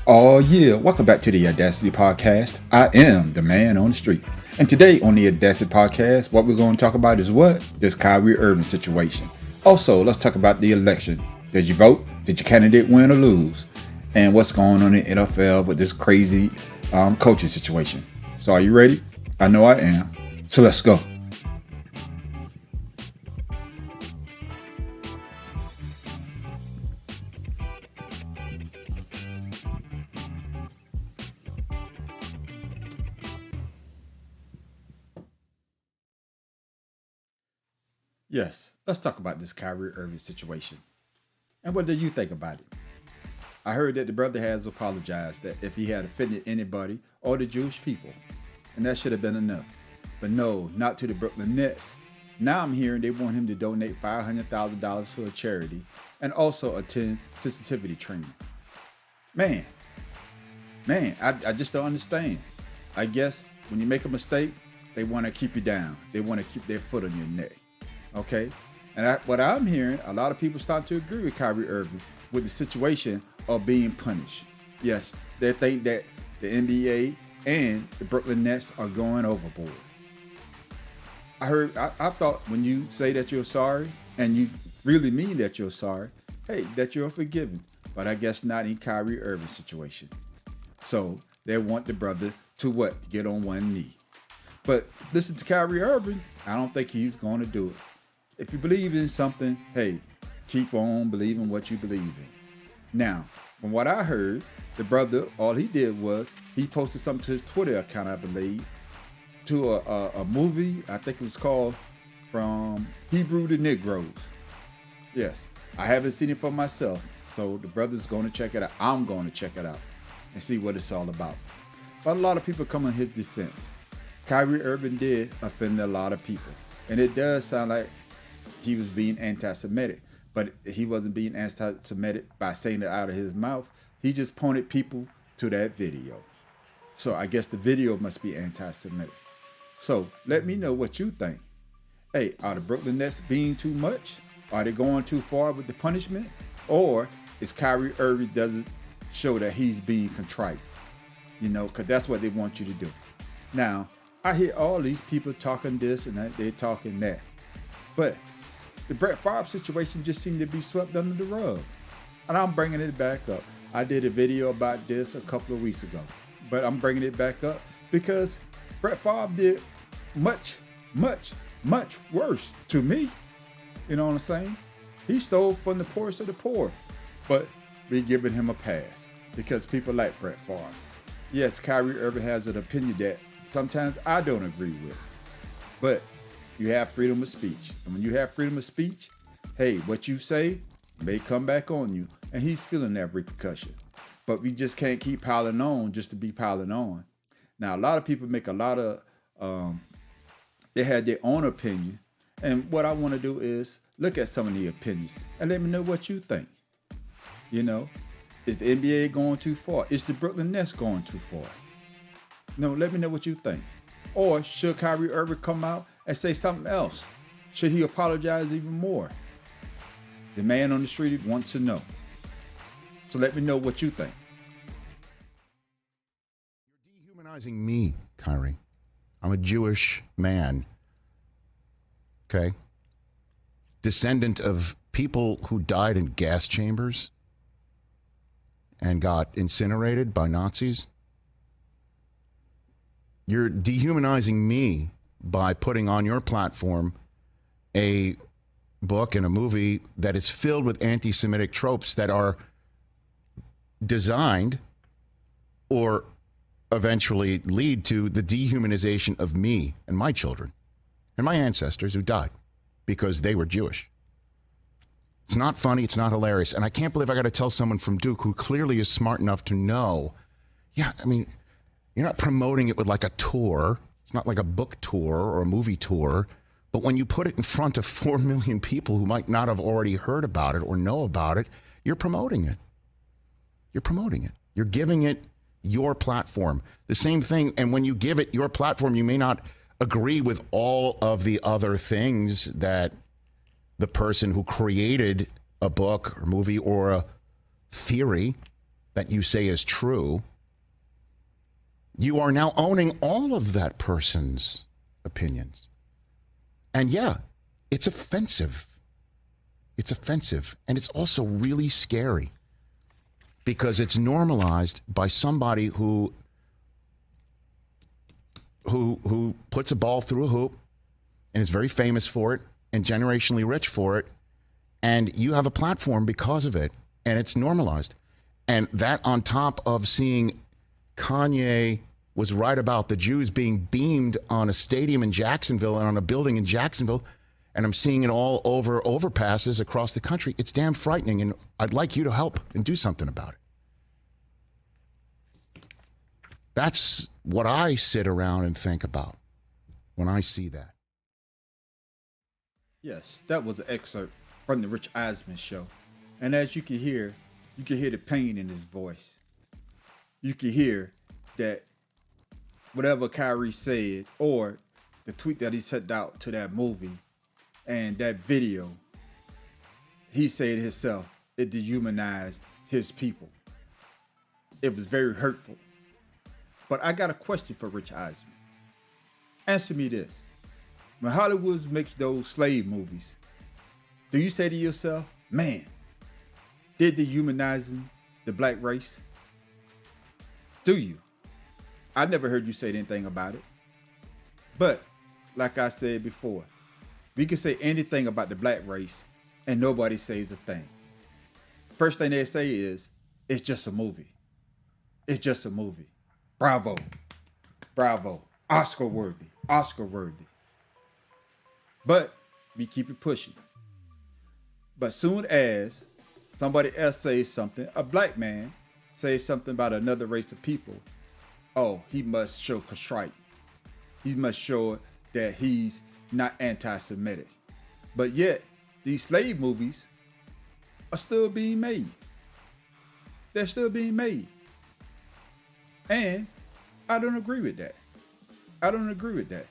Oh yeah, welcome back to the Audacity Podcast. I am the man on the street. And today on the Audacity Podcast, what we're going to talk about is what? This Kyrie Irving situation. Also, let's talk about the election. Did you vote? Did your candidate win or lose? And what's going on in the NFL with this crazy coaching situation. So are you ready? I know I am. So let's go. Yes, let's talk about this Kyrie Irving situation. And what do you think about it? I heard that the brother has apologized that if he had offended anybody or the Jewish people, and that should have been enough. But no, not to the Brooklyn Nets. Now I'm hearing they want him to donate $500,000 to a charity and also attend sensitivity training. Man, I just don't understand. I guess when you make a mistake, they want to keep you down. They want to keep their foot on your neck. Okay? And what I'm hearing, a lot of people start to agree with Kyrie Irving with the situation of being punished. Yes, they think that the NBA and the Brooklyn Nets are going overboard. I thought when you say that you're sorry and you really mean that you're sorry, hey, that you're forgiven. But I guess not in Kyrie Irving's situation. So they want the brother to what? Get on one knee. But listen to Kyrie Irving, I don't think he's going to do it. If you believe in something, hey, keep on believing what you believe in. Now, from what I heard, the brother, all he did was he posted something to his Twitter account, I believe, to a movie. I think it was called From Hebrew to Negroes. Yes, I haven't seen it for myself, so the brother's going to check it out. I'm going to check it out and see what it's all about. But a lot of people come on his defense. Kyrie Irving did offend a lot of people, and it does sound like he was being anti-Semitic, but he wasn't being anti-Semitic by saying it out of his mouth. He just pointed people to that video. So I guess the video must be anti-Semitic. So let me know what you think. Hey, are the Brooklyn Nets being too much? Are they going too far with the punishment? Or is Kyrie Irving doesn't show that he's being contrite? You know, because that's what they want you to do. Now, I hear all these people talking this and that, they're talking that. But the Brett Favre situation just seemed to be swept under the rug. And I'm bringing it back up. I did a video about this a couple of weeks ago. But I'm bringing it back up because Brett Favre did much worse to me. You know what I'm saying? He stole from the poorest of the poor. But we're giving him a pass because people like Brett Favre. Yes, Kyrie Irving has an opinion that sometimes I don't agree with. But you have freedom of speech. And when you have freedom of speech, hey, what you say may come back on you. And he's feeling that repercussion. But we just can't keep piling on just to be piling on. Now, a lot of people make a lot of, they had their own opinion. And what I want to do is look at some of the opinions and let me know what you think. You know, is the NBA going too far? Is the Brooklyn Nets going too far? No, let me know what you think. Or should Kyrie Irving come out and say something else? Should he apologize even more? The man on the street wants to know. So let me know what you think. You're dehumanizing me, Kyrie. I'm a Jewish man. Okay? Descendant of people who died in gas chambers and got incinerated by Nazis. You're dehumanizing me by putting on your platform a book and a movie that is filled with anti-Semitic tropes that are designed or eventually lead to the dehumanization of me and my children and my ancestors who died because they were Jewish. It's not funny. It's not hilarious. And I can't believe I got to tell someone from Duke who clearly is smart enough to know. Yeah, I mean, you're not promoting it with like a tour. It's not like a book tour or a movie tour. But when you put it in front of 4 million people who might not have already heard about it or know about it, you're promoting it. You're promoting it. You're giving it your platform. The same thing. And when you give it your platform, you may not agree with all of the other things that the person who created a book or movie or a theory that you say is true, you are now owning all of that person's opinions. And yeah, it's offensive. It's offensive. And it's also really scary because it's normalized by somebody who puts a ball through a hoop and is very famous for it and generationally rich for it. And you have a platform because of it. And it's normalized. And that on top of seeing Kanye was right about the Jews being beamed on a stadium in Jacksonville and on a building in Jacksonville, and I'm seeing it all over overpasses across the country. It's damn frightening, and I'd like you to help and do something about it. That's what I sit around and think about when I see that. Yes, that was an excerpt from the Rich Eisman show. And as you can hear the pain in his voice. You can hear that whatever Kyrie said or the tweet that he sent out to that movie and that video, he said himself, it dehumanized his people. It was very hurtful. But I got a question for Rich Eisman. Answer me this. When Hollywood makes those slave movies, do you say to yourself, man, they're dehumanizing the black race? Do you? I never heard you say anything about it. But, like I said before, we can say anything about the black race and nobody says a thing. First thing they say is, it's just a movie. It's just a movie. Bravo. Bravo. Oscar worthy. Oscar worthy. But we keep it pushing. But soon as somebody else says something, a black man says something about another race of people, oh, he must show contrite. He must show that he's not anti-Semitic. But yet, these slave movies are still being made. They're still being made. And I don't agree with that. I don't agree with that.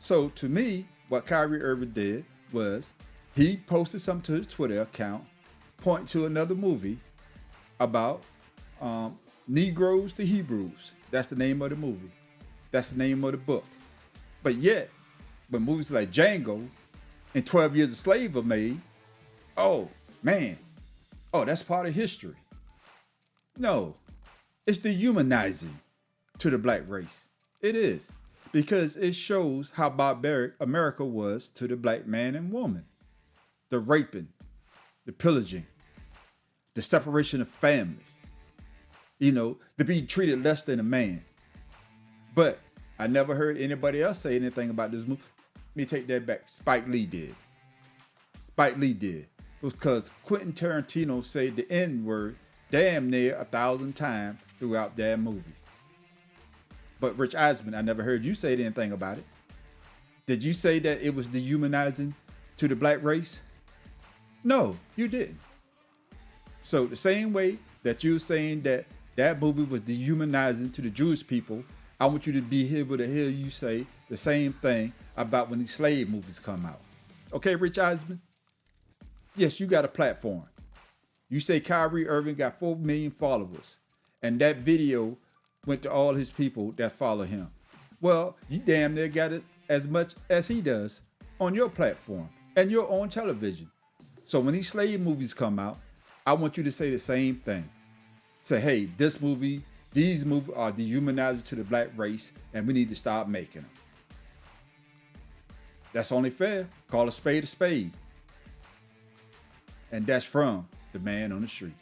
So to me, what Kyrie Irving did was he posted something to his Twitter account, pointing to another movie about Negroes to Hebrews. That's the name of the movie. That's the name of the book. But yet, when movies like Django and 12 Years a Slave are made, oh, man. Oh, that's part of history. No, it's dehumanizing to the black race. It is. Because it shows how barbaric America was to the black man and woman. The raping, the pillaging, the separation of families. You know, to be treated less than a man. But I never heard anybody else say anything about this movie. Let me take that back. Spike Lee did. Spike Lee did. It was because Quentin Tarantino said the N-word damn near 1,000 times throughout that movie. But Rich Eisman, I never heard you say anything about it. Did you say that it was dehumanizing to the black race? No, you didn't. So the same way that you're saying that that movie was dehumanizing to the Jewish people, I want you to be able to hear you say the same thing about when these slave movies come out. Okay, Rich Eisman? Yes, you got a platform. You say Kyrie Irving got 4 million followers, and that video went to all his people that follow him. Well, you damn near got it as much as he does on your platform and your own television. So when these slave movies come out, I want you to say the same thing. Say, hey, these movies are dehumanizing to the black race, and we need to stop making them. That's only fair. Call a spade a spade. And that's from the man on the street.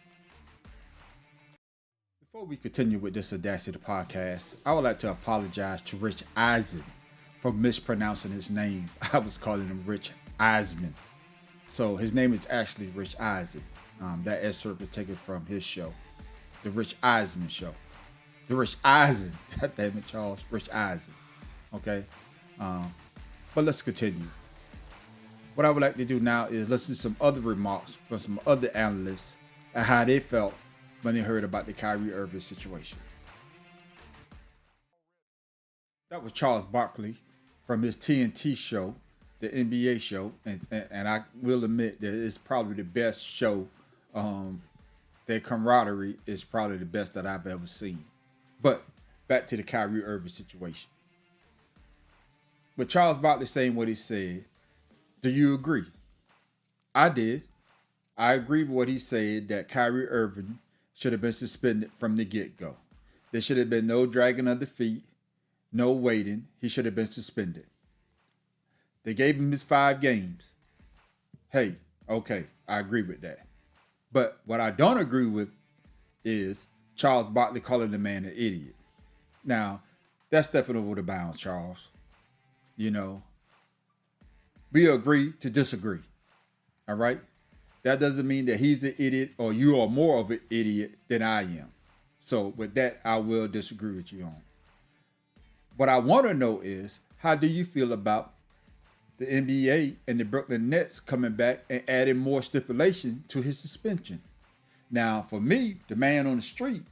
Before we continue with this Audacity podcast, I would like to apologize to Rich Eisen for mispronouncing his name. I was calling him Rich Eisman. So his name is actually Rich Eisen. That excerpt is taken from his show, The Rich Eisman Show. The Rich Eisen, damn it, Charles, Rich Eisen. Okay? But let's continue. What I would like to do now is listen to some other remarks from some other analysts and how they felt when they heard about the Kyrie Irving situation. That was Charles Barkley from his TNT show, the NBA show, and I will admit that it's probably the best show Their camaraderie is probably the best that I've ever seen. But back to the Kyrie Irving situation. With Charles Barkley saying what he said, do you agree? I did. I agree with what he said that Kyrie Irving should have been suspended from the get-go. There should have been no dragging of the feet, no waiting. He should have been suspended. They gave him his 5 games. Hey, okay, I agree with that. But what I don't agree with is Charles Barkley calling the man an idiot. Now, that's stepping over the bounds, Charles. You know, we agree to disagree. All right? That doesn't mean that he's an idiot or you are more of an idiot than I am. So with that, I will disagree with you on. What I want to know is, how do you feel about the NBA and the Brooklyn Nets coming back and adding more stipulation to his suspension? Now, for me, the man on the street,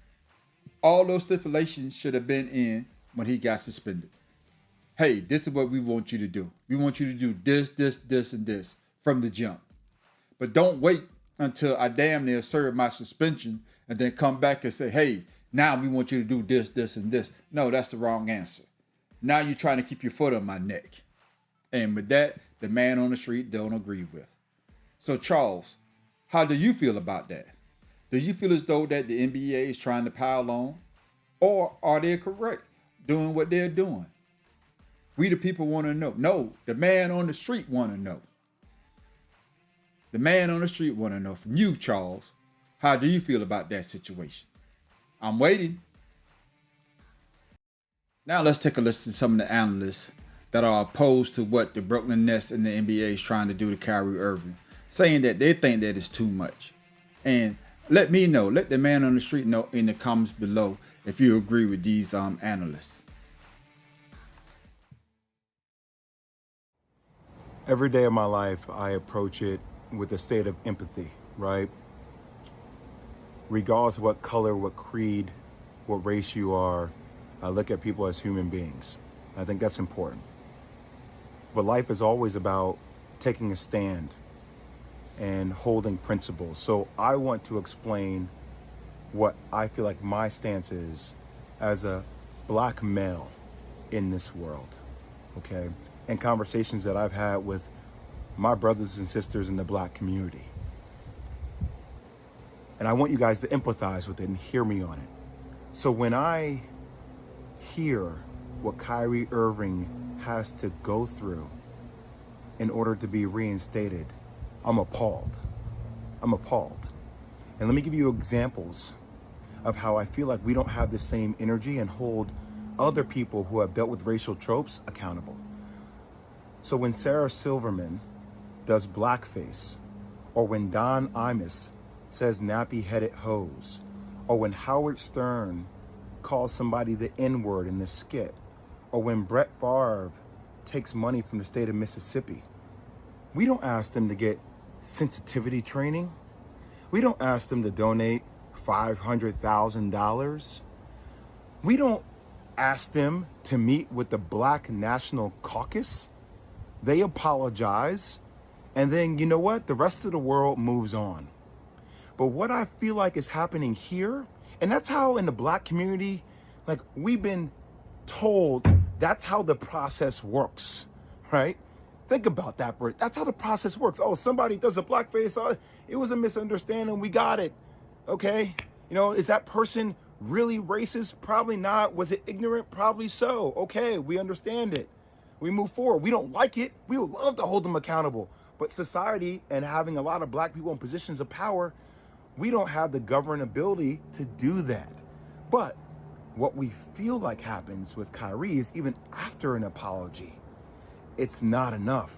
all those stipulations should have been in when he got suspended. Hey, this is what we want you to do. We want you to do this, this, this, and this from the jump. But don't wait until I damn near serve my suspension and then come back and say, hey, now we want you to do this, this, and this. No, that's the wrong answer. Now you're trying to keep your foot on my neck. And with that, the man on the street don't agree with. So Charles, how do you feel about that? Do you feel as though that the NBA is trying to pile on? Or are they correct doing what they're doing? We the people want to know. No, the man on the street want to know. The man on the street want to know from you, Charles. How do you feel about that situation? I'm waiting. Now let's take a listen to some of the analysts that are opposed to what the Brooklyn Nets and the NBA is trying to do to Kyrie Irving, saying that they think that it's too much. And let me know, let the man on the street know in the comments below if you agree with these analysts. Every day of my life, I approach it with a state of empathy, right? Regardless of what color, what creed, what race you are, I look at people as human beings. I think that's important. But life is always about taking a stand and holding principles. So I want to explain what I feel like my stance is as a black male in this world, okay? And conversations that I've had with my brothers and sisters in the black community. And I want you guys to empathize with it and hear me on it. So when I hear what Kyrie Irving has to go through in order to be reinstated, I'm appalled. I'm appalled. And let me give you examples of how I feel like we don't have the same energy and hold other people who have dealt with racial tropes accountable. So when Sarah Silverman does blackface, or when Don Imus says nappy-headed hose, or when Howard Stern calls somebody the N-word in the skit, or when Brett Favre takes money from the state of Mississippi, we don't ask them to get sensitivity training. We don't ask them to donate $500,000. We don't ask them to meet with the Black National Caucus. They apologize, and then you know what? The rest of the world moves on. But what I feel like is happening here, and that's how in the black community, like we've been told that's how the process works, right? Think about that, Bert. That's how the process works. Oh, somebody does a blackface. Oh, it was a misunderstanding. We got it. Okay. You know, is that person really racist? Probably not. Was it ignorant? Probably so. Okay. We understand it. We move forward. We don't like it. We would love to hold them accountable. But society and having a lot of black people in positions of power, we don't have the governability to do that. But what we feel like happens with Kyrie is even after an apology, it's not enough.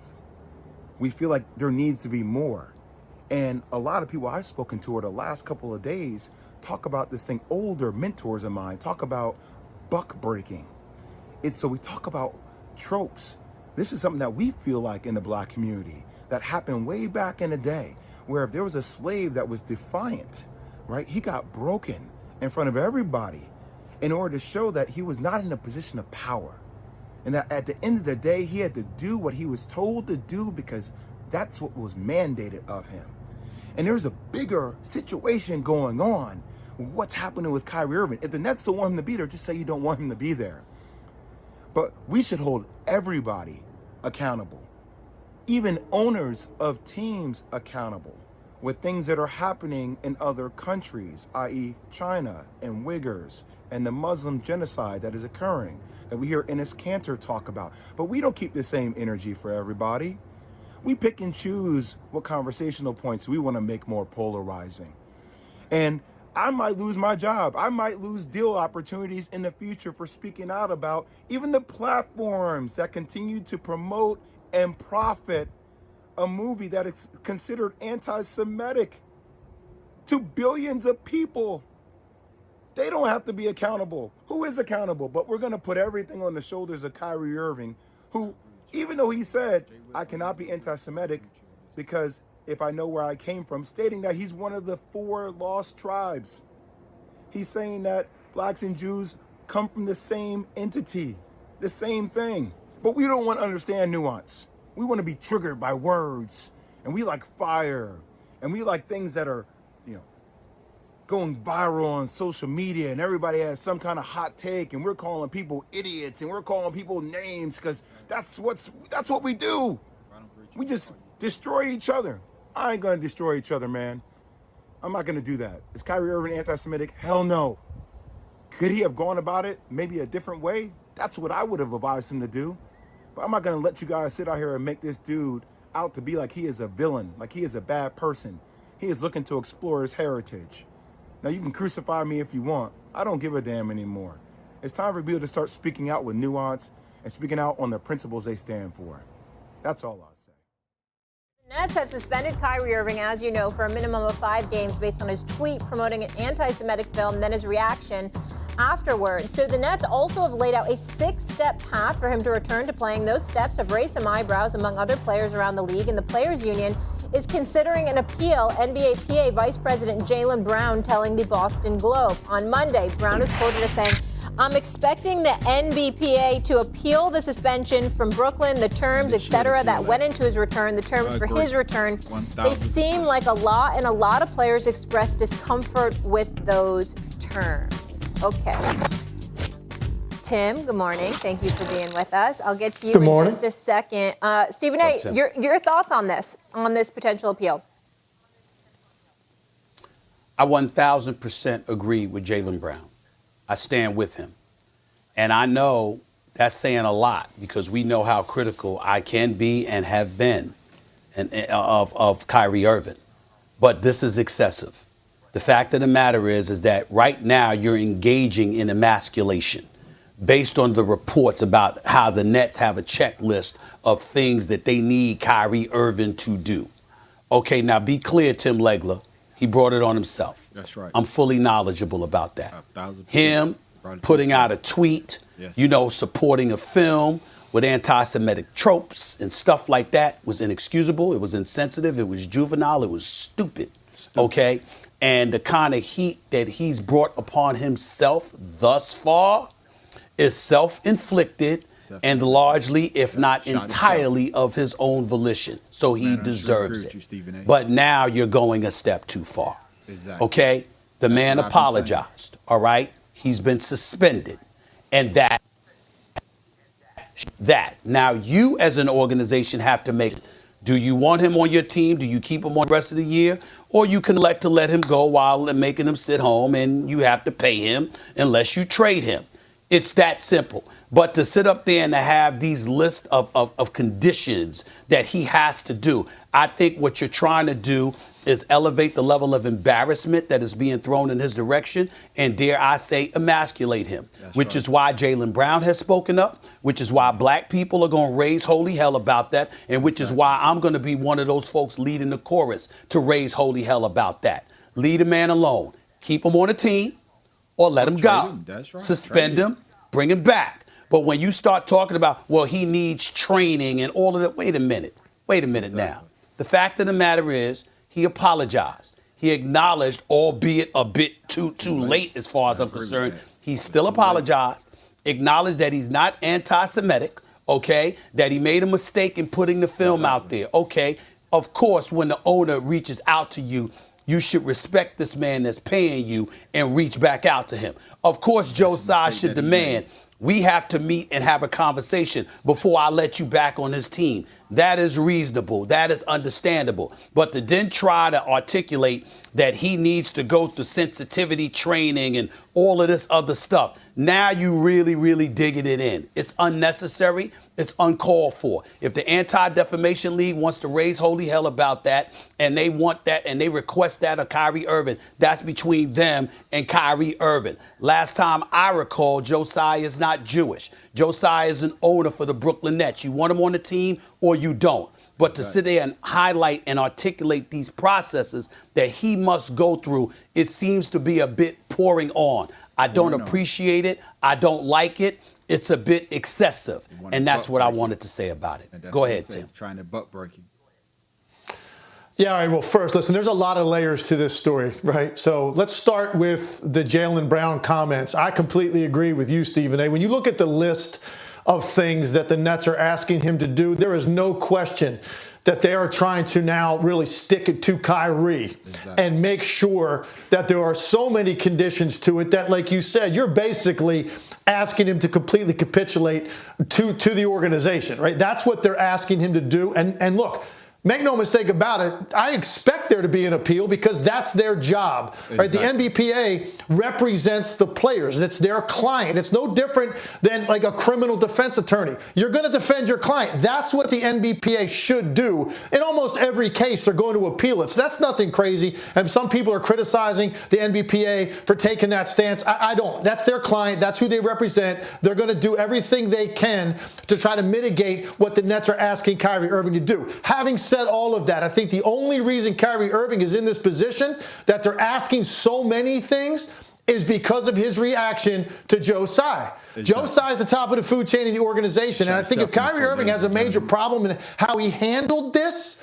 We feel like there needs to be more. And a lot of people I've spoken to over the last couple of days talk about this thing. Older mentors of mine talk about buck breaking. So we talk about tropes. This is something that we feel like in the black community that happened way back in the day, where if there was a slave that was defiant, right, he got broken in front of everybody in order to show that he was not in a position of power. And that at the end of the day, he had to do what he was told to do because that's what was mandated of him. And there's a bigger situation going on. What's happening with Kyrie Irving? If the Nets don't want him to be there, just say you don't want him to be there. But we should hold everybody accountable, even owners of teams accountable, with things that are happening in other countries, i.e. China and Uyghurs and the Muslim genocide that is occurring, that we hear Enes Kanter talk about. But we don't keep the same energy for everybody. We pick and choose what conversational points we want to make more polarizing. And I might lose my job. I might lose deal opportunities in the future for speaking out about even the platforms that continue to promote and profit a movie that is considered anti-Semitic to billions of people. They don't have to be accountable. Who is accountable? But we're going to put everything on the shoulders of Kyrie Irving, who, even though he said, I cannot be anti-Semitic because if I know where I came from, stating that he's one of the 4 lost tribes. He's saying that blacks and Jews come from the same entity, the same thing. But we don't want to understand nuance. We want to be triggered by words, and we like fire, and we like things that are, going viral on social media, and everybody has some kind of hot take, and we're calling people idiots, and we're calling people names because that's what we do. We just destroy each other. I ain't gonna destroy each other, man. I'm not gonna do that. Is Kyrie Irving anti-Semitic? Hell no. Could he have gone about it maybe a different way? That's what I would have advised him to do. But I'm not gonna let you guys sit out here and make this dude out to be like he is a villain, like he is a bad person. He is looking to explore his heritage. Now you can crucify me if you want. I don't give a damn anymore. It's time for people to start speaking out with nuance and speaking out on the principles they stand for. That's all I'll say. The Nets have suspended Kyrie Irving, as you know, for a minimum of 5 games based on his tweet promoting an anti-Semitic film, then his reaction afterwards. So the Nets also have laid out a 6-step path for him to return to playing. Those steps have raised some eyebrows among other players around the league, and the Players Union is considering an appeal. NBA PA Vice President Jaylen Brown telling the Boston Globe. On Monday, Brown is quoted as saying, I'm expecting the NBPA to appeal the suspension from Brooklyn, the terms, etc., that went into his return, the terms for his return. 1,000%. They seem like a law, and a lot of players express discomfort with those terms. Okay. Tim, good morning. Thank you for being with us. I'll get to you in just a second. Stephen A., your thoughts on this potential appeal? I 1,000% agree with Jaylen Brown. I stand with him. And I know that's saying a lot because we know how critical I can be and have been of Kyrie Irving. But this is excessive. The fact of the matter is that right now you're engaging in emasculation based on the reports about how the Nets have a checklist of things that they need Kyrie Irving to do. Okay, now be clear, Tim Legler. He brought it on himself. That's right. I'm fully knowledgeable about that. 1,000%. Him putting out a tweet, yes. Supporting a film with anti-Semitic tropes and stuff like that was inexcusable. It was insensitive. It was juvenile. It was stupid. Okay? And the kind of heat that he's brought upon himself thus far is self-inflicted and largely, if not entirely, of his own volition. So he deserves it. But now you're going a step too far. Exactly. Okay? The man apologized. All right? He's been suspended. And that. Now you as an organization have to make, do you want him on your team? Do you keep him on the rest of the year? Or you can elect to let him go while making him sit home and you have to pay him unless you trade him. It's that simple. But to sit up there and to have these lists of conditions that he has to do, I think what you're trying to do is elevate the level of embarrassment that is being thrown in his direction and, dare I say, emasculate him, which is why Jaylen Brown has spoken up, which is why black people are going to raise holy hell about that, and which is why I'm going to be one of those folks leading the chorus to raise holy hell about that. Leave a man alone. Keep him on a team or let him go. Suspend him, bring him back. But when you start talking about, well, he needs training and all of that, wait a minute now. The fact of the matter is, he apologized. He acknowledged, albeit a bit too late as far as I'm concerned. He still apologized, acknowledged that he's not anti-Semitic, okay, that he made a mistake in putting the film out there, okay. of course, when the owner reaches out to you, you should respect this man that's paying you and reach back out to him. Of course, Josiah should demand, we have to meet and have a conversation before I let you back on this team. That is reasonable. That is understandable. But to then try to articulate that he needs to go through sensitivity training and all of this other stuff, now you really, really digging it in. It's unnecessary. It's uncalled for. If the Anti-Defamation League wants to raise holy hell about that, and they want that, and they request that of Kyrie Irving, that's between them and Kyrie Irving. Last time I recall, Josiah is not Jewish. Josiah is an owner for the Brooklyn Nets. You want him on the team or you don't. But to sit there and highlight and articulate these processes that he must go through, it seems to be a bit pouring on. I don't appreciate it. I don't like it. It's a bit excessive. And that's what I wanted to say about it. Go ahead, Tim. Trying to butt breaking. Yeah, all right. Well, first, listen, there's a lot of layers to this story, right? So let's start with the Jaylen Brown comments. I completely agree with you, Stephen A. When you look at the list of things that the Nets are asking him to do, there is no question that they are trying to now really stick it to Kyrie and make sure that there are so many conditions to it that, like you said, you're basically asking him to completely capitulate to the organization, right? That's what they're asking him to do. And look, make no mistake about it, I expect there to be an appeal because that's their job. Right? The NBPA represents the players. It's their client. It's no different than like a criminal defense attorney. You're going to defend your client. That's what the NBPA should do. In almost every case, they're going to appeal it. So that's nothing crazy. And some people are criticizing the NBPA for taking that stance. I don't. That's their client. That's who they represent. They're going to do everything they can to try to mitigate what the Nets are asking Kyrie Irving to do. Having said all of that, I think the only reason Kyrie Irving is in this position that they're asking so many things is because of his reaction to Josiah. Josiah is the top of the food chain in the organization. And I think if Kyrie Irving has a major problem in how he handled this,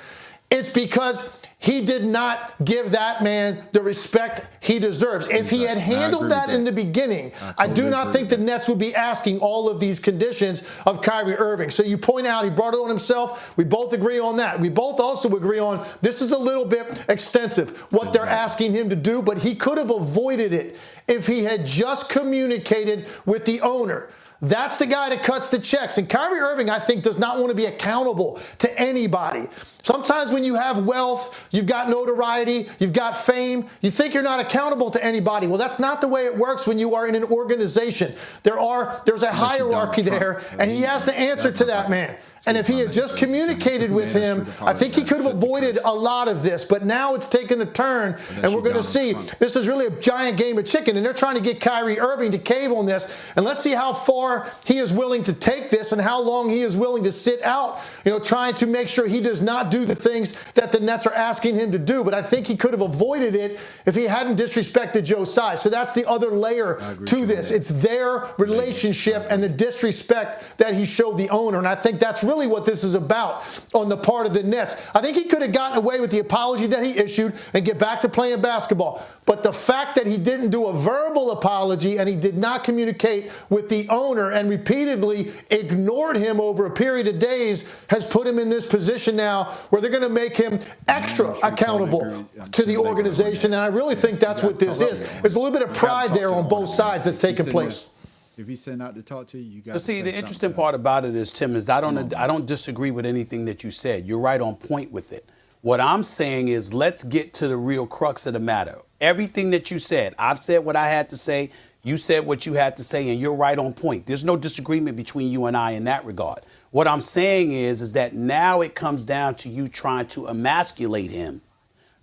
it's because he did not give that man the respect he deserves. If he had handled that in the beginning, I do not think the Nets would be asking all of these conditions of Kyrie Irving. So you point out he brought it on himself. We both agree on that. We both also agree on this is a little bit extensive, what they're asking him to do, but he could have avoided it if he had just communicated with the owner. That's the guy that cuts the checks. And Kyrie Irving, I think, does not want to be accountable to anybody. Sometimes when you have wealth, you've got notoriety, you've got fame, you think you're not accountable to anybody. Well, that's not the way it works when you are in an organization. There's a hierarchy there, and he has to answer to that man. And if he had just communicated with him, I think he could have avoided a lot of this. But now it's taken a turn, and we're going to see this is really a giant game of chicken, and they're trying to get Kyrie Irving to cave on this. And let's see how far he is willing to take this and how long he is willing to sit out, trying to make sure he does not do the things that the Nets are asking him to do. But I think he could have avoided it if he hadn't disrespected Josiah. So that's the other layer to this. It's their relationship and the disrespect that he showed the owner. And I think that's really what this is about on the part of the Nets. I think he could have gotten away with the apology that he issued and get back to playing basketball. But the fact that he didn't do a verbal apology and he did not communicate with the owner and repeatedly ignored him over a period of days has put him in this position now where they're going to make him extra accountable to the organization. And I really think that's what this is. There's a little bit of pride there on both sides that's taking place. If he's sent out to talk to you, you got to see. The interesting part about it is, Tim, is I don't disagree with anything that you said. You're right on point with it. What I'm saying is let's get to the real crux of the matter. Everything that you said, I've said what I had to say. You said what you had to say, and you're right on point. There's no disagreement between you and I in that regard. What I'm saying is that now it comes down to you trying to emasculate him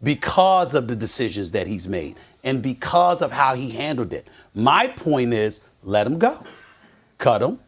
because of the decisions that he's made and because of how he handled it. My point is, let him go. Cut him.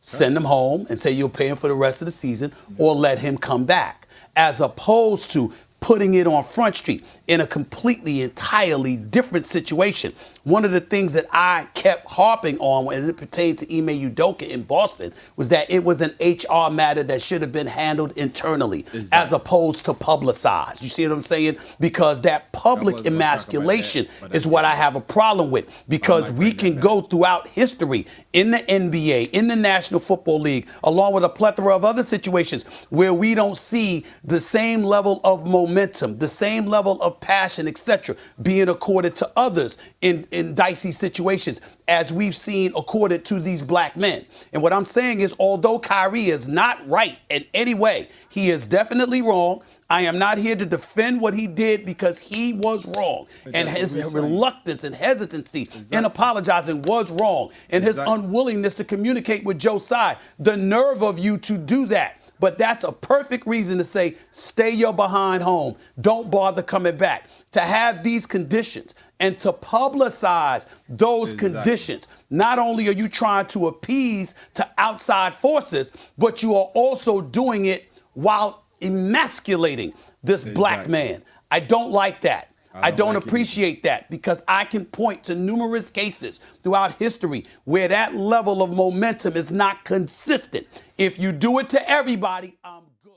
Send him home and say you'll pay him for the rest of the season or let him come back, as opposed to putting it on Front Street. in a completely, entirely different situation. One of the things that I kept harping on as it pertained to Ime Udoka in Boston was that it was an HR matter that should have been handled internally as opposed to publicized. You see what I'm saying? Because that public emasculation is what I have a problem with, because we can go throughout history in the NBA, in the National Football League, along with a plethora of other situations where we don't see the same level of momentum, the same level of passion, etc., being accorded to others in dicey situations as we've seen accorded to these black men. And what I'm saying is, although Kyrie is not right in any way, he is definitely wrong. I am not here to defend what he did, because he was wrong. And his reluctance and hesitancy in apologizing was wrong. And his unwillingness to communicate with Joe Tsai, the nerve of you to do that. But that's a perfect reason to say, stay your behind home. Don't bother coming back. To have these conditions and to publicize those conditions, not only are you trying to appease to outside forces, but you are also doing it while emasculating this black man. I don't like that. I don't appreciate that, because I can point to numerous cases throughout history where that level of momentum is not consistent. If you do it to everybody, I'm good.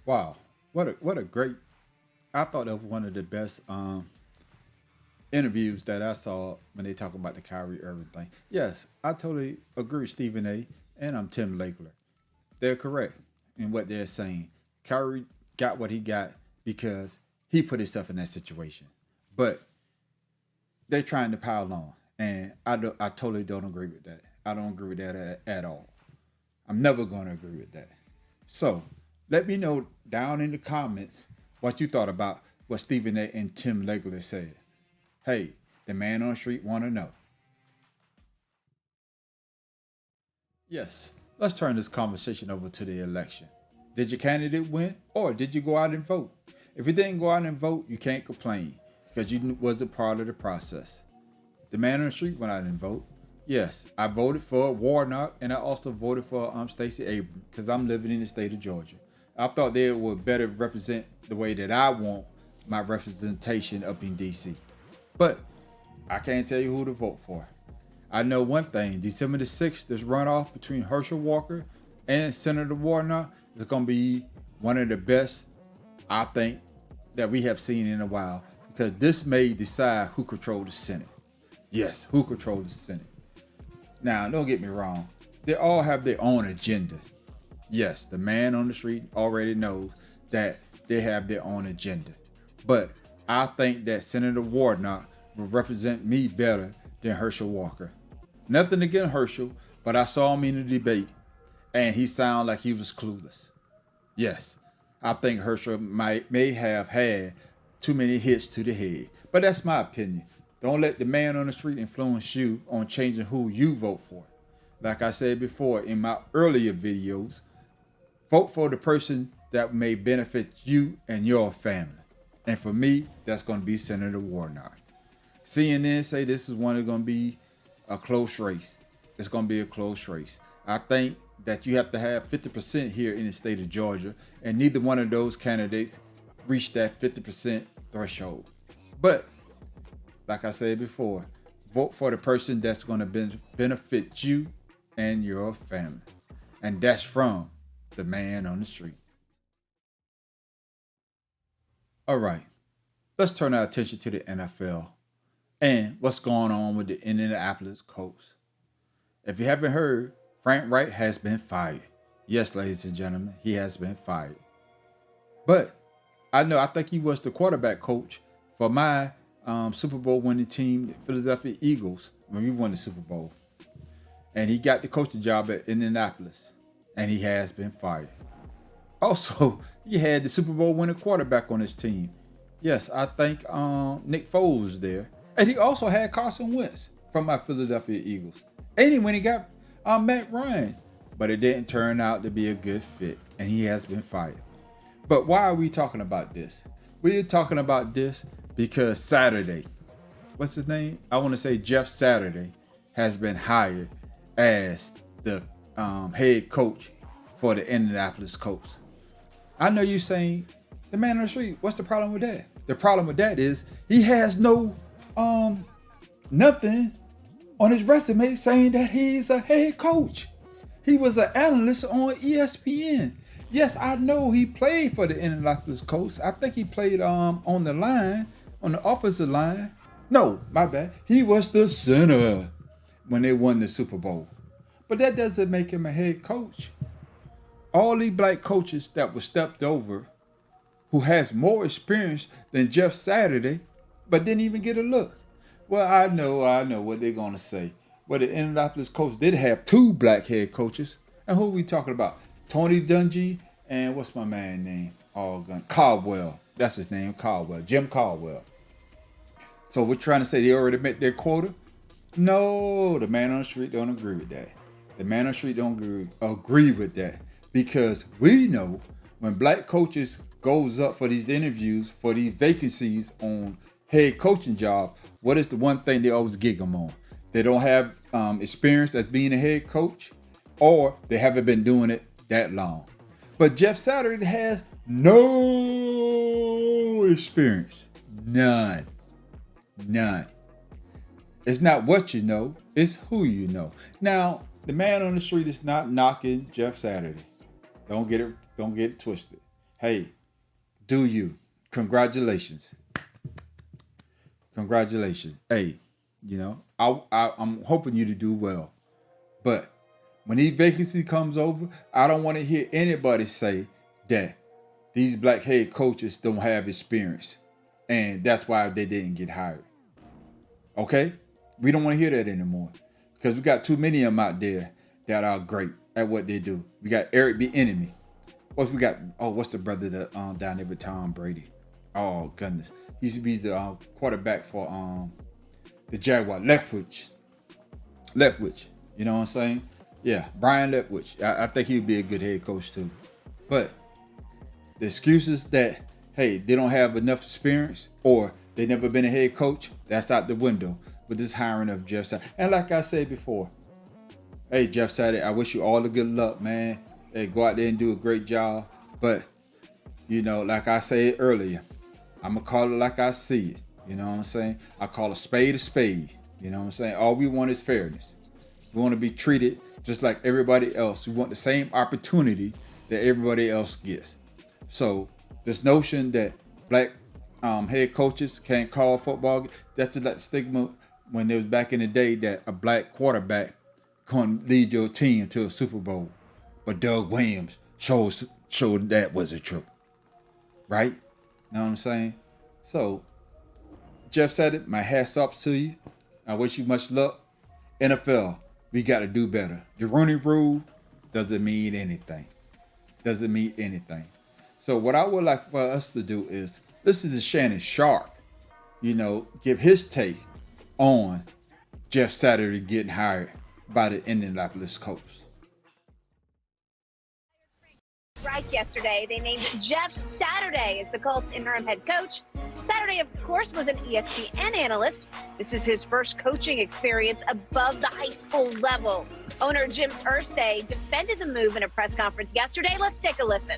Wow. What a great, I thought that was one of the best interviews that I saw when they talk about the Kyrie Irving thing. Yes, I totally agree with Stephen A. and I'm Tim Lakler. They're correct in what they're saying. Kyrie got what he got because he put himself in that situation. But they're trying to pile on. And I totally don't agree with that. I don't agree with that at all. I'm never going to agree with that. So let me know down in the comments what you thought about what Stephen A. and Tim Legler said. Hey, the man on the street want to know. Yes, let's turn this conversation over to the election. Did your candidate win, or did you go out and vote? If you didn't go out and vote, you can't complain, because you wasn't part of the process. The man on the street went out and voted. Yes, I voted for Warnock, and I also voted for Stacey Abrams, because I'm living in the state of Georgia. I thought they would better represent the way that I want my representation up in D.C. But I can't tell you who to vote for. I know one thing: December the 6th, this runoff between Herschel Walker and Senator Warnock is going to be one of the best, I think, that we have seen in a while, because this may decide who controls the Senate. Yes, who controls the Senate. Now, don't get me wrong. They all have their own agenda. Yes, the man on the street already knows that they have their own agenda. But I think that Senator Warnock will represent me better than Herschel Walker. Nothing against Herschel, but I saw him in the debate, and he sounded like he was clueless. Yes, I think Herschel may have had too many hits to the head. But that's my opinion. Don't let the man on the street influence you on changing who you vote for. Like I said before in my earlier videos, vote for the person that may benefit you and your family. And for me, that's going to be Senator Warnock. CNN say this is going to be a close race. It's going to be a close race. I think that you have to have 50% here in the state of Georgia, and neither one of those candidates reached that 50% threshold. But like I said before, vote for the person that's going to benefit you and your family. And that's from the man on the street. All right, let's turn our attention to the NFL and what's going on with the Indianapolis Colts. If you haven't heard, Frank Reich has been fired. Yes, ladies and gentlemen, he has been fired. But I think he was the quarterback coach for my Super Bowl winning team, the Philadelphia Eagles, when we won the Super Bowl. And he got the coaching job at Indianapolis, and he has been fired. Also, he had the Super Bowl winning quarterback on his team. Yes, I think Nick Foles was there. And he also had Carson Wentz from my Philadelphia Eagles. And he went and got Matt Ryan. But it didn't turn out to be a good fit, and he has been fired. But why are we talking about this? We're talking about this because Saturday, what's his name? I want to say Jeff Saturday has been hired as the head coach for the Indianapolis Colts. I know you're saying, The man on the street. What's the problem with that? The problem with that is he has no nothing on his resume saying that he's a head coach. He was an analyst on ESPN. Yes, I know he played for the Indianapolis Colts. I think he played on the line, on the offensive line. No, my bad. He was the center when they won the Super Bowl. But that doesn't make him a head coach. All these black coaches that were stepped over, who has more experience than Jeff Saturday, but didn't even get a look. Well, I know what they're going to say. Well, the Indianapolis Colts did have 2 black head coaches. And who are we talking about? Tony Dungy and what's my man's name? Caldwell. That's his name, Caldwell. Jim Caldwell. So we're trying to say they already met their quota? No, the man on the street don't agree with that. The man on the street don't agree with that. Because we know when black coaches goes up for these interviews, for these vacancies on head coaching jobs, what is the one thing they always gig them on? They don't have experience as being a head coach, or they haven't been doing it that long. But Jeff Saturday has no experience. None. It's not what you know, it's who you know. Now, the man on the street is not knocking Jeff Saturday. Don't get it twisted. Hey, do you? Congratulations. Hey, I'm hoping you to do well. But when these vacancy comes over, I don't want to hear anybody say that these black head coaches don't have experience and that's why they didn't get hired. Okay? We don't want to hear that anymore because we got too many of them out there that are great at what they do. We got Eric B. Enemy. What's the brother that down there with Tom Brady? Oh, goodness. He used to be the quarterback for the Jaguar, Leftwich. You know what I'm saying? Yeah, Brian Leftwich. I think he would be a good head coach too. But the excuses that, hey, they don't have enough experience or they never been a head coach, that's out the window with this hiring of Jeff Saturday. And like I said before, hey, Jeff Saturday, I wish you all the good luck, man. Hey, go out there and do a great job. But, like I said earlier, I'm going to call it like I see it. You know what I'm saying? I call a spade a spade. You know what I'm saying? All we want is fairness. We want to be treated just like everybody else. We want the same opportunity that everybody else gets. So this notion that black head coaches can't call football, that's just like the stigma when it was back in the day that a black quarterback couldn't lead your team to a Super Bowl. But Doug Williams showed that wasn't true. Right? You know what I'm saying? So Jeff said it, my hat's off to you. I wish you much luck. NFL, we got to do better. The Rooney Rule doesn't mean anything. So what I would like for us to do is listen to Shannon Sharp, give his take on Jeff Saturday getting hired by the Indianapolis Colts. Strike yesterday. They named Jeff Saturday as the Colts interim head coach. Saturday, of course, was an ESPN analyst. This is his first coaching experience above the high school level. Owner Jim Irsay defended the move in a press conference yesterday. Let's take a listen.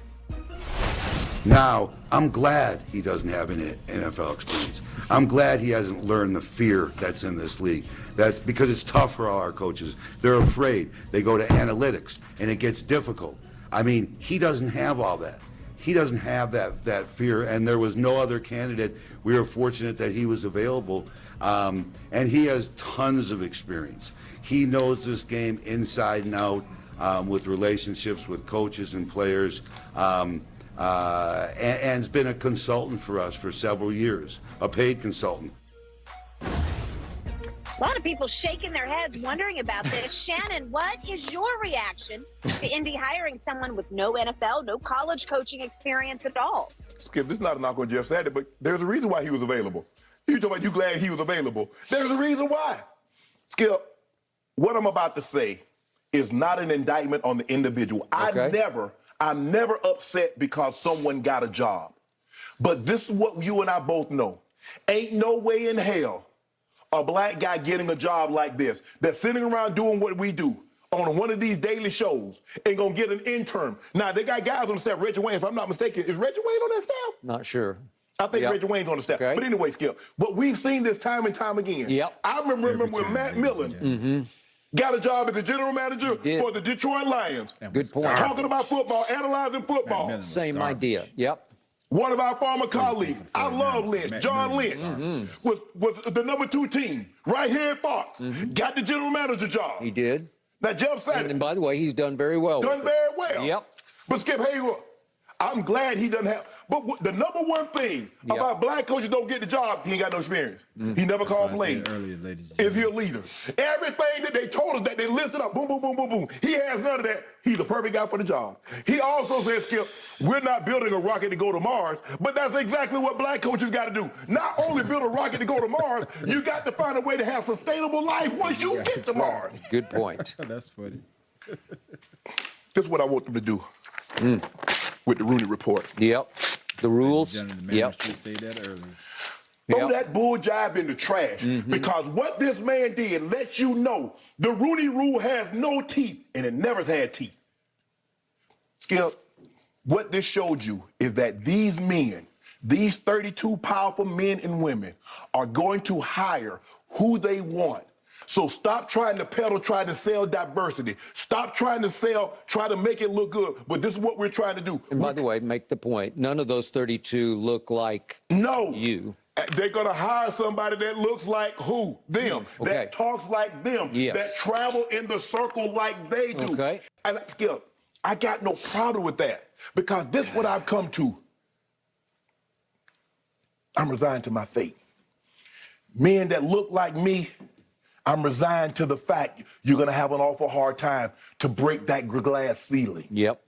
Now, I'm glad he doesn't have any NFL experience. I'm glad he hasn't learned the fear that's in this league. That's because it's tough for all our coaches. They're afraid. They go to analytics, and it gets difficult. I mean, he doesn't have all that. He doesn't have that fear, and there was no other candidate. We were fortunate that he was available, and he has tons of experience. He knows this game inside and out with relationships with coaches and players, and has been a consultant for us for several years, a paid consultant. A lot of people shaking their heads wondering about this. Shannon, what is your reaction to Indy hiring someone with no NFL, no college coaching experience at all? Skip, this is not a knock on Jeff Saturday, but there's a reason why he was available. You talking about you glad he was available. There's a reason why. Skip, what I'm about to say is not an indictment on the individual. Okay. I'm never upset because someone got a job. But this is what you and I both know. Ain't no way in hell a black guy getting a job like this, that's sitting around doing what we do, on one of these daily shows and gonna get an intern. Now they got guys on the staff. Reggie Wayne, if I'm not mistaken, is Reggie Wayne on that staff? Not sure. I think Reggie Wayne's on the staff. Okay. But anyway, Skip, but we've seen this time and time again. Yep. I remember when Matt Millen got a job as the general manager for the Detroit Lions. Good point. Talking about football, analyzing football. Same idea. Yep. One of our former colleagues, I love Lynch, John Lynch, was the number 2 team right here at Fox. Got the general manager job. He did. Now, Jeff Saturday. And by the way, he's done very well. Done very well. Yep. But Skip Hayward, I'm glad he doesn't have. But the number one thing about black coaches don't get the job, he ain't got no experience. He never called plays. Is he a leader? Everything that they told us that they listed up, boom, boom, boom, boom, boom. He has none of that. He's the perfect guy for the job. He also said, Skip, we're not building a rocket to go to Mars, but that's exactly what black coaches got to do. Not only build a rocket to go to Mars, you got to find a way to have sustainable life once you get to Mars. Good point. That's funny. This is what I want them to do with the Rooney Report. Yep. The rules. Yep. Say that earlier. Throw that bull jive in the trash because what this man did lets you know the Rooney Rule has no teeth and it never had teeth. Skip, what this showed you is that these men, these 32 powerful men and women, are going to hire who they want. So stop trying to peddle, try to sell diversity. Stop trying to try to make it look good. But this is what we're trying to do. And by the way, make the point, none of those 32 look like you. They're going to hire somebody that looks like who? Them. Okay. That talks like them. Yes. That travel in the circle like they do. Okay. And Skip, I got no problem with that because this is what I've come to. I'm resigned to my fate. Men that look like me, I'm resigned to the fact you're going to have an awful hard time to break that glass ceiling. Yep.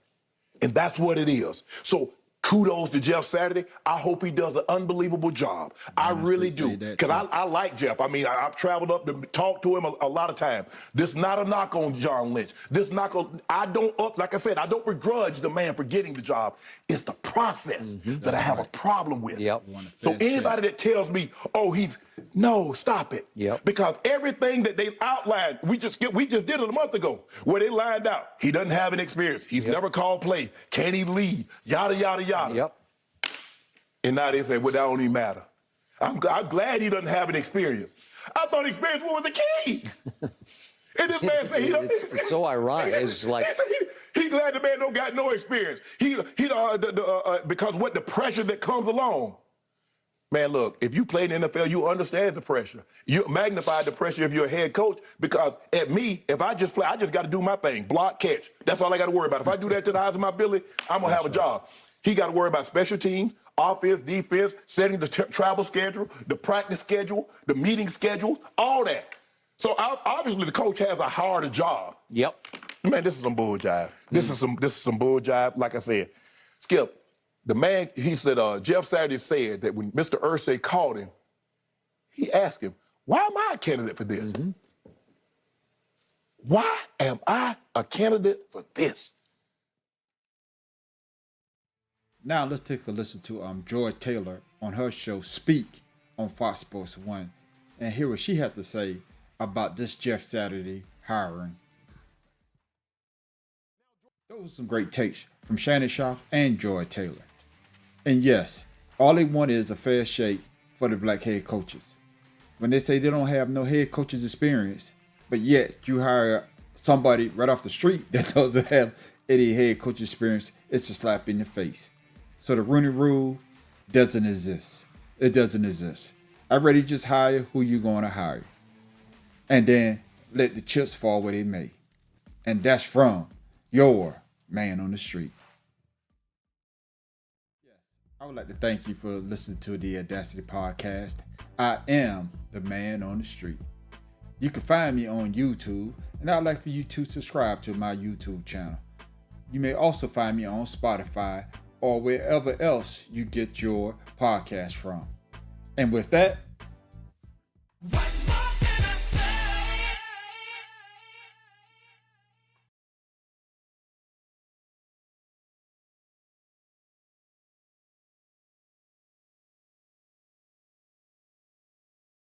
And that's what it is. So kudos to Jeff Saturday. I hope he does an unbelievable job. I really do. Because I like Jeff. I mean, I've traveled up to talk to him a lot of times. This is not a knock on John Lynch. Like I said, I don't begrudge the man for getting the job. It's the process that I have a problem with. Yep. So anybody that tells me, no, stop it. Yep. Because everything that they outlined, we just did it a month ago, where they lined out. He doesn't have an experience. He's never called play. Can't he lead? Yada, yada, yada. Yep. And now they say, well, that don't even matter. I'm glad he doesn't have an experience. I thought experience was the key. And this man said he don't. It's so ironic. It's like he glad the man don't got no experience. Because what the pressure that comes along. Man, look, if you play in the NFL, you understand the pressure. You magnify the pressure if you're a head coach because if I just play, I just got to do my thing, block, catch. That's all I got to worry about. If I do that to the eyes of my ability, I'm going to have a job. He got to worry about special teams, offense, defense, setting the travel schedule, the practice schedule, the meeting schedule, all that. So obviously the coach has a harder job. Yep. Man, this is some bull jive. This is some bull jive. Like I said, Skip, the man, he said, Jeff Saturday said that when Mr. Irsay called him, he asked him, why am I a candidate for this? Why am I a candidate for this? Now let's take a listen to Joy Taylor on her show Speak on Fox Sports 1 and hear what she had to say about this Jeff Saturday hiring. Those were some great takes from Shannon Sharp and Joy Taylor. And yes, all they want is a fair shake for the black head coaches. When they say they don't have no head coaches experience, but yet you hire somebody right off the street that doesn't have any head coach experience, it's a slap in the face. So the Rooney Rule doesn't exist. It doesn't exist. I'd rather just hire who you're going to hire. And then let the chips fall where they may. And that's from your man on the street. I would like to thank you for listening to the Audacity Podcast. I am the man on the street. You can find me on YouTube, and I'd like for you to subscribe to my YouTube channel. You may also find me on Spotify or wherever else you get your podcast from. And with that,